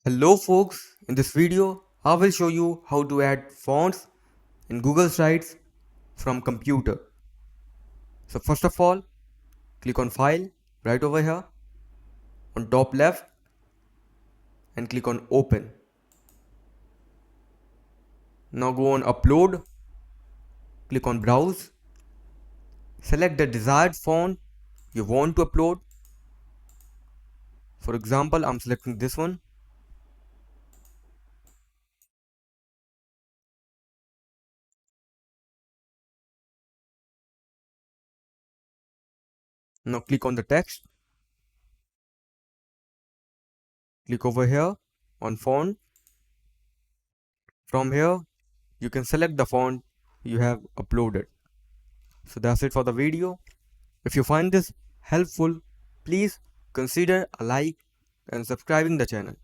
Hello folks, in this video I will show you how to add fonts in Google Slides from computer. So first of all, click on file right over here on top left and click on open. Now go on upload, click on browse, select the desired font you want to upload. For example, I'm selecting this one. Now click on the text, click over here on font. From here you can select the font you have uploaded. So that's it for the video. If you find this helpful, please consider a like and subscribing the channel.